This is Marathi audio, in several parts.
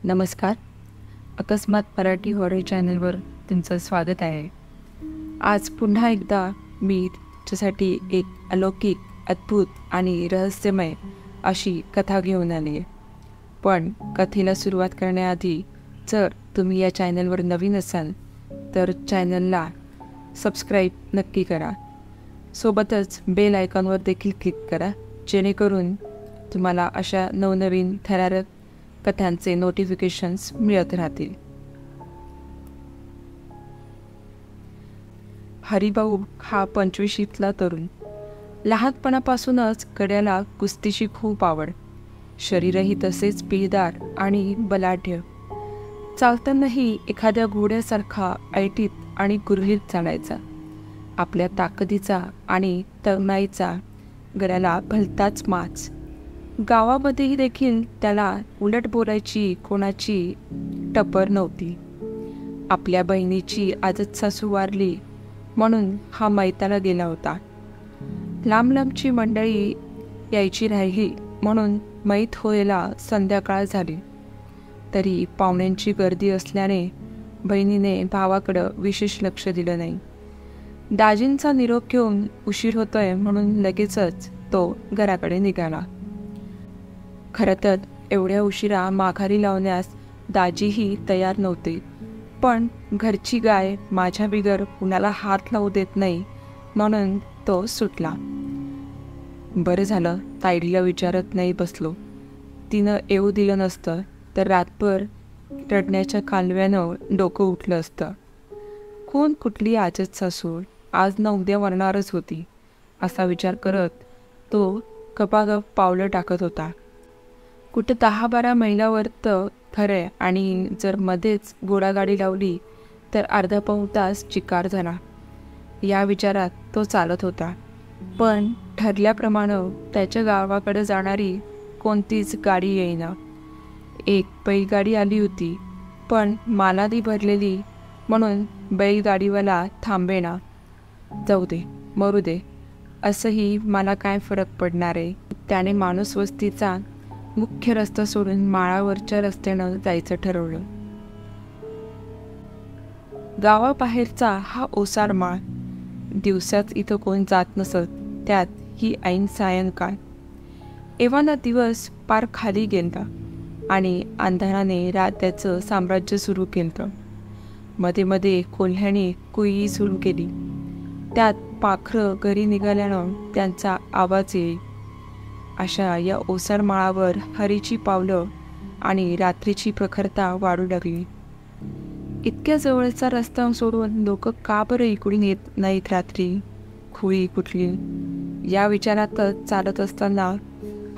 नमस्कार. अकस्मात मराठी हॉरर चॅनलवर तुमचं स्वागत आहे. आज पुन्हा एकदा मी तुमच्यासाठी एक अलौकिक, अद्भुत आणि रहस्यमय अशी कथा घेऊन आली आहे. पण कथेला सुरुवात करण्याआधी जर तुम्ही या चॅनलवर नवीन असाल तर चॅनलला सबस्क्राईब नक्की करा. सोबतच बेल आयकॉनवर देखील क्लिक करा, जेणेकरून तुम्हाला अशा नवनवीन थरारक कथांचे नोटिफिकेशन्स मिळत राहतील. हरिभाऊ हा 25शीतला तरुण. लहानपणापासूनच कड्याला कुस्तीची खूप आवड. शरीरही तसेच पिळदार आणि बलाढ्य. चालतानाही एखाद्या घोड्यासारखा ऐटीत आणि गुरलीत चालायचा. आपल्या ताकदीचा आणि तरुणाईचा गड्याला भलताच माच. गावामध्येही देखील त्याला उलट बोलायची कोणाची टपर नव्हती. आपल्या बहिणीची आजच सासू वारली म्हणून हा मैताला गेला होता. लांब लांबची मंडळी यायची राहिली म्हणून मैत होयला संध्याकाळ झाली. तरी पाहुण्यांची गर्दी असल्याने बहिणीने भावाकडं विशेष लक्ष दिलं नाही. दाजींचा निरोप घेऊन उशीर होतोय म्हणून लगेचच तो घराकडे निघाला. खरं तर एवढ्या उशिरा माघारी लावण्यास दाजीही तयार नव्हते, पण घरची गाय माझ्या बिगर कुणाला हात लावू देत नाही म्हणून तो सुटला. बरं झालं ताईडीला विचारत नाही बसलो. तिनं येऊ दिलं नसतं तर रातभर रडण्याच्या कालव्यानं डोकं उठलं असतं. कोण कुठली आजच सासू, आज न उद्या मरणारच होती असा विचार करत तो गपागप पावलं टाकत होता. कुठं 10-12 मैलावर तर खरंय, आणि जर मध्येच घोडागाडी लावली तर अर्धा पाऊण तास चिकार झाला. या विचारात तो चालत होता. पण ठरल्याप्रमाणे त्याच्या गावाकडे जाणारी कोणतीच गाडी येईना. एक बैलगाडी आली होती, पण मालादी भरलेली म्हणून बैलगाडीवाला थांबेना. जाऊ दे, मरू दे, असंही मला काय फरक पडणार आहे. त्याने माणूस वस्तीचा मुख्य रस्ता सोडून माळावरच्या रस्त्यानं जायचं ठरवलं. गावाबाहेरचा हा ओसाड माळ. दिवसाच इथं कोण जात नसत, त्यात ही ऐन सायंकाळ. एव्हाना दिवस पार खाली गेला आणि अंधाराने रात्याचं साम्राज्य सुरू केलं. मध्ये मध्ये कोल्ह्याने कुई सुरू केली. त्यात पाखरं घरी निघाल्यानं त्यांचा आवाज येई. अशा या ओसाड माळावर हरीची पावलं आणि रात्रीची प्रखरता वाढू लागली. इतक्या जवळचा रस्ता सोडून लोक का बरं इकडून येत नाहीत रात्री? खुळी कुठली? या विचारातच चालत असताना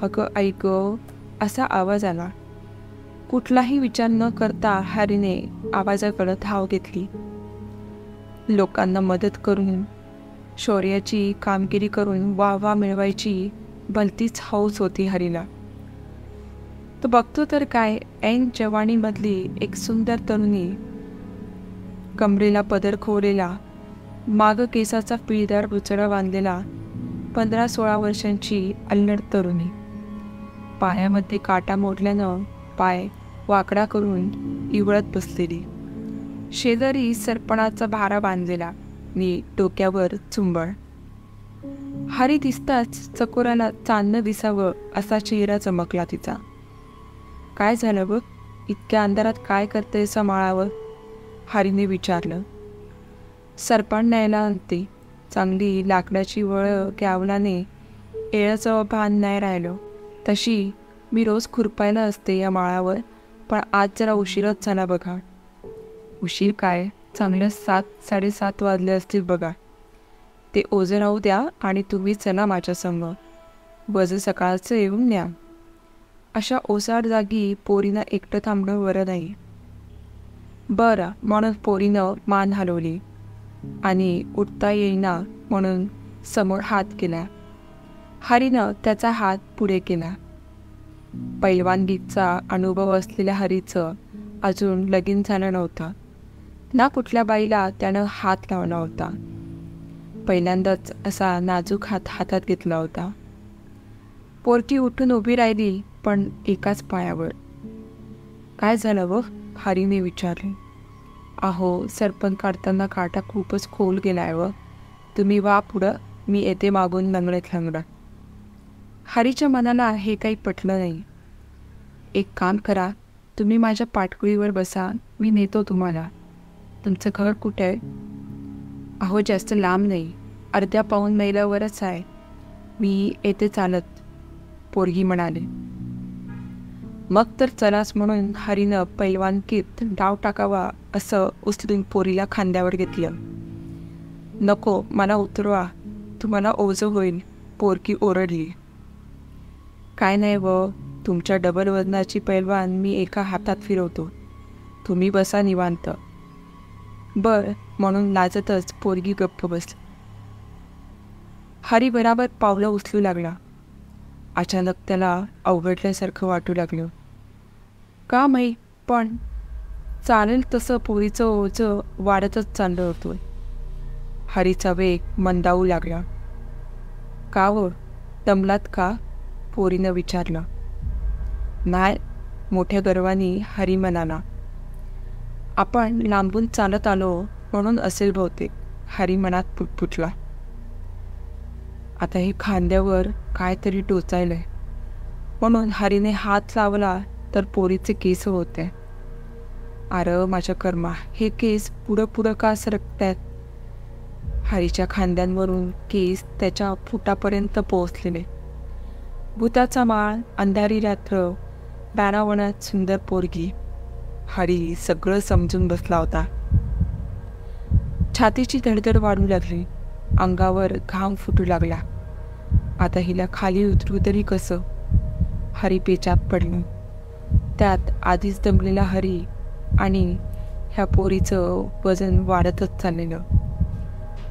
अगं ऐक असा आवाज आला. कुठलाही विचार न करता हरीने आवाजाकडे धाव घेतली. लोकांना मदत करून, शौर्याची कामगिरी करून वाह मिळवायची भलतीच हौस होती हरीला. तो बघतो तर काय, ऐन जवानीमधली एक सुंदर तरुणी, कमरेला पदर खोवलेला, माग केसाचा पिळदार बुचडा बांधलेला 15-16 वर्षांची अल्लड तरुणी. पायामध्ये काटा मोडल्यानं पाय वाकडा करून इवळत बसलेली. शेजारी सरपणाचा भारा बांधलेला आणि डोक्यावर चुंबळ. हरी दिसताच चकोराला चांदणं दिसावं असा चेहरा चमकला तिचा. काय झालं बघ, इतक्या अंधारात काय करतेस माळावर? हरीने विचारलं. सरपण न्यायला आणते. चांगली लाकडाची वळ कॅवलाने येळाचं भान नाही राहिलं. तशी मी रोज खुरपायला असते या माळावर, पण आज जरा उशीरच झाला बघा. उशीर काय, चांगल्या 7-7:30 वाजले असतील बघा. ते ओझं राहू द्या आणि तुम्ही चला माझ्या संग. वज सकाळचं येऊन न्या. अशा ओसाड जागी पोरीनं एकटं थांबणं बरं नाही. बरं म्हणून पोरीनं मान हलवली आणि उठता येईना म्हणून समोर हात केला. हरीनं त्याचा हात पुढे केला. पैलवानगीचा अनुभव असलेल्या हरीचं अजून लगीन झालं नव्हतं ना. कुठल्या बाईला त्यानं हात लावला होता. पहिल्यांदाच असा नाजूक हात हातात घेतला होता. पोरकी उठून उभी राहिली, पण एकाच पायावर. काय झालं व? हरीने विचारले. अहो, सरपंच काढताना काटा खूपच खोल गेलाय व. तुम्ही वा पुढं, मी येते मागून लंगडत लंगडत. हरीच्या मनाला हे काही पटलं नाही. एक काम करा, तुम्ही माझ्या पाठकुळीवर बसा, मी नेतो तुम्हाला. तुमचं घर कुठे आहे? अहो, जास्त लांब नाही, अर्ध्या पाऊण मैलावरच आहे. मी येते चालत, पोरगी म्हणाले. मग तर चलाच म्हणून हरीनं पैलवानकीत डाव टाकावा असं उचलून पोरीला खांद्यावर घेतलं. नको, मला उतरवा, तुम्हाला ओझं होईल, पोरगी ओरडली. काय नाही व, तुमच्या डबल वजनाची पैलवान मी एका हातात फिरवतो, तुम्ही बसा निवांत. बर म्हणून लाजतच पोरगी गप्प बसली. हरी बराबर पावलं उचलू लागला. अचानक त्याला अवघडल्यासारखं वाटू लागलं. का माहीत, पण चालेल तसं पोरीचं ओझं वाढतच चाललं होतं. हरीचा वेग मंदावू लागला. का व, दमलात का? पोरीनं विचारलं. नाही, मोठ्या गर्वानी हरी म्हणाला. आपण लांबून चालत आलो म्हणून असेल बहुतेक, हरी मनात पुटपुटला. आता हे खांद्यावर काहीतरी टोचायलंय म्हणून हरीने हात लावला तर पोरीचे केस होते. अरे माझ्या कर्मा, हे केस पुढं पुढं का सरकतायत? हरीच्या खांद्यांवरून केस त्याच्या फुटापर्यंत पोहोचलेले. भूताचा माळ, अंधारी रात्र, बॅनावनात सुंदर पोरगी. हरी सगळं समजून बसला होता. छातीची धडधड वाढू लागली, अंगावर घाम फुटू लागला. आता हिला खाली उतरू तरी कसं? हरी पेचात पडलं. त्यात आधीच दमलेला हरी आणि ह्या पोरीचं वजन वाढतच चाललेलं.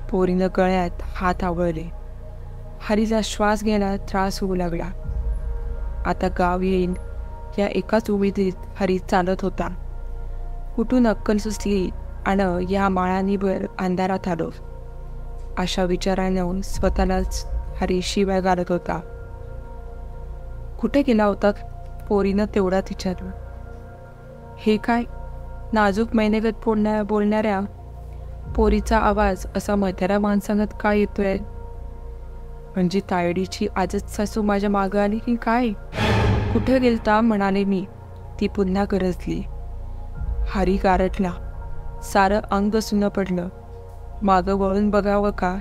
पोरीनं गळ्यात हात आवळले. हरीला श्वास घ्यायला त्रास होऊ लागला. आता गाव येईल या एकाच उमेदीत हरी चालत होता. कुठून अक्कल सुचली आणि या माळानीभर अंधारात आलो, अशा विचारानं स्वतःलाच हरी शिवाय घालत होता. कुठे गेला होता? पोरीनं तेवढ्यात विचारलं. हे काय? नाजूक मैनेगत बोलणाऱ्या पोरीचा आवाज असा म्हाताऱ्या माणसांगत काय येतोय? म्हणजे तायडीची आजच सासू माझ्या मागं आली की काय? कुठं गेलता म्हणाले मी. ती पुन्हा गरजली. हरी गारटला. सारं अंग सुन्न पडलं. मागं वळून बघावं का?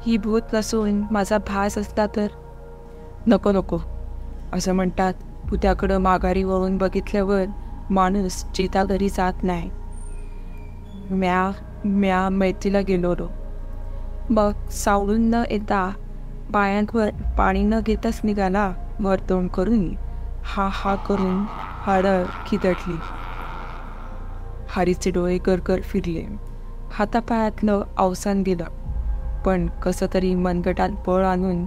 ही भूत नसून माझा भास असला तर? नको नको असं म्हणतात, पुत्याकडं माघारी वळून बघितल्यावर माणूस चिता घरी जात नाही. म्या मैत्रीला गेलो. मग सावळून न येता पायांवर पाणी न घेताच निघाला. वर तोंड करून हा करून हाडं खिदटली. हरीचे डोळे गरगर फिरले. हातापायातलं अवसान गेलं, पण कसं तरी मनगटात बळ आणून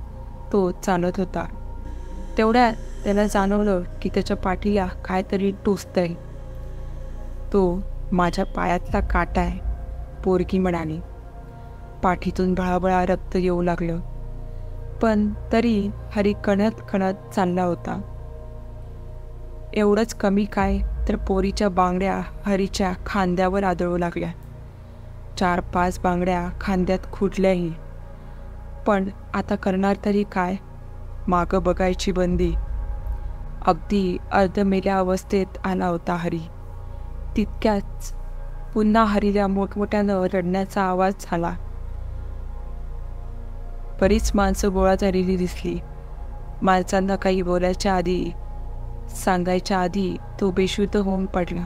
तो चालत होता. तेवढ्यात त्याला जाणवलं की त्याच्या पाठीला काहीतरी टोचतंय. तो माझ्या पायातला काटा आहे, पोरगी म्हणाली. पाठीतून भळाभळा रक्त येऊ लागलं, पण तरी हरी कणत कणत चालला होता. एवढंच कमी काय तर पोरीच्या बांगड्या हरीच्या खांद्यावर आदळू लागल्या. 4-5 बांगड्या खांद्यात खुटल्याही. पण आता करणार तरी काय? मागं बघायची बंदी. अगदी अर्धमेल्या अवस्थेत आला होता हरी. तितक्याच पुन्हा हरीला मोठमोठ्यानं रडण्याचा आवाज झाला. बरीच माणसं गोळा झालेली दिसली. माणसांना काही बोलायच्या आधी, सांगायच्या आधी तो बेशुद्ध होऊन पडला.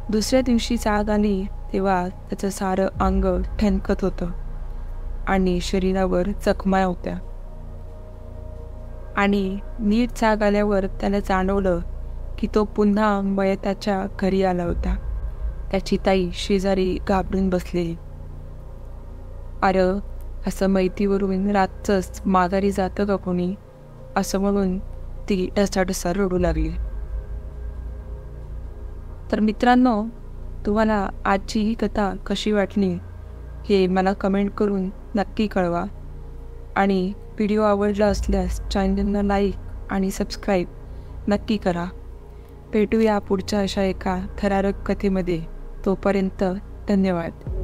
दुसऱ्या दिवशी जाग आली तेव्हा त्याचं सारं अंग ठणकत होतं आणि शरीरावर जखमा होत्या. आणि नीट जाग आल्यावर त्याला जाणवलं की तो पुन्हा मयताच्या घरी आला होता. त्याची ताई शेजारी घाबरून बसलेली. अरे, असं मैतीवरून रातचंच माघारी जातं का कोणी? असं म्हणून ती ढसाढसा रडू लागली. तर मित्रांनो, तुम्हाला आजची ही कथा कशी वाटली हे मला कमेंट करून नक्की कळवा. आणि व्हिडिओ आवडला असल्यास चॅनलला लाईक आणि सबस्क्राईब नक्की करा. भेटूया पुढच्या अशा एका थरारक कथेमध्ये. तोपर्यंत धन्यवाद.